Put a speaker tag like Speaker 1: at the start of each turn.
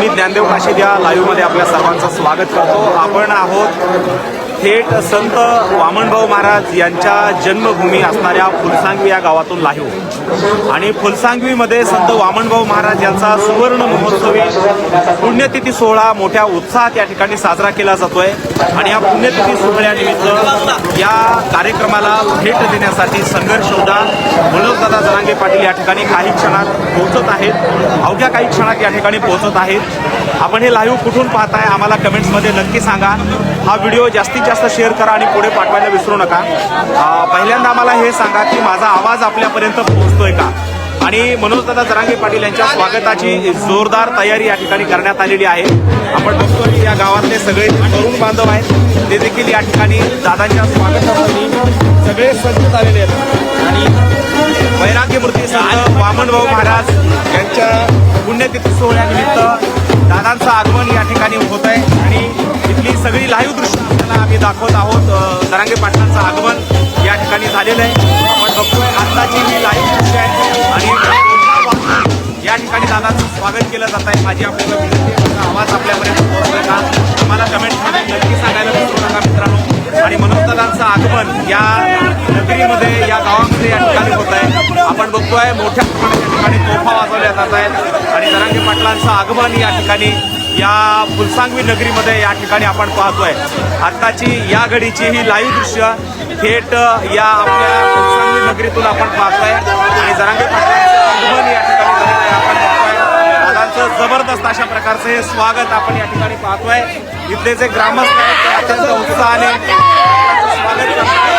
Speaker 1: मी ज्ञानदेव काशीद या लाईव्हमध्ये आपल्या सर्वांचं स्वागत करतो। आपण आहोत थेट संत वामनभाऊ महाराज यांच्या जन्मभूमी असणाऱ्या फुलसांगवी या गावातून लाईव्ह। आणि फुलसांगवीमध्ये संत वामनभाऊ महाराज यांचा सुवर्ण महोत्सवी पुण्यतिथी सोहळा मोठ्या उत्साहात या ठिकाणी साजरा केला जातोय। आणि या पुण्यतिथी सोहळ्यानिमित्त या कार्यक्रमाला भेट देण्यासाठी संघर्ष योद्धा मनोजदादा जरांगे पाटील या ठिकाणी काही क्षणात पोहोचत आहेत, अवघ्या काही क्षणात या ठिकाणी पोहोचत आहेत। आपण हे लाईव्ह कुठून पाहताय आम्हाला कमेंट्समध्ये नक्की सांगा। हा व्हिडिओ जास्तीत जास्त शेअर करा आणि पुढे पाठवायला विसरू नका। पहिल्यांदा आम्हाला हे सांगा की माझा आवाज आपल्यापर्यंत पोहोचतोय का। आणि मनोजदादा जरांगे पाटील यांच्या स्वागताची जोरदार तयारी या ठिकाणी करण्यात आलेली आहे। आपण बघतोय की या गावातले सगळे तरुण बांधव आहेत, ते देखील या ठिकाणी दादांच्या स्वागतासाठी सगळे सज्ज झालेले आहेत। आणि वैराग्यमूर्ती संत वामनभाऊ महाराज यांच्या पुण्यतिथी सोहळ्यानिमित्त दादांचं आगमन या ठिकाणी होत आहे। आणि इथली सगळी लाईव्ह दृश्य आपल्याला आम्ही दाखवत आहोत। जरांगे पाटलांचं आगमन या ठिकाणी झालेलं आहे। आपण बघतोय आत्ताची ही लाईव्ह दृश्य आहे आणि या ठिकाणी दादांचं स्वागत केलं जात आहे। माझी आपल्याला विनंती आहे, माझा आवाज आपल्यापर्यंत पोहोचतोय का आम्हाला कमेंटमध्ये नक्की सांगायला विसरू नका मित्रांनो। आणि मनोजदादांचं आगमन या नगरीमध्ये या गावामध्ये या ठिकाणी होत आहे। आपण बघतोय मोठ्या प्रमाणात या ठिकाणी तोफा वाजवल्या जात आहेत आणि जरांगे पाटलांचं आगमन या ठिकाणी या फुलसांगवी नगरीमध्ये या ठिकाणी आपण पाहतोय। आत्ताची या घडीची ही लाईव्ह दृश्य थेट या आपल्या फुलसांगवी नगरीतून आपण पाहतोय। आणि जरांगे पाटलांचं आगमन या ठिकाणी झालेलं आहे। आपण बघतोय दादांचं जबरदस्त अशा प्रकारचं हे स्वागत आपण या ठिकाणी पाहतोय। इथले जे ग्रामस्थ आहेत ते अत्यंत उत्साहाने स्वागत करतात।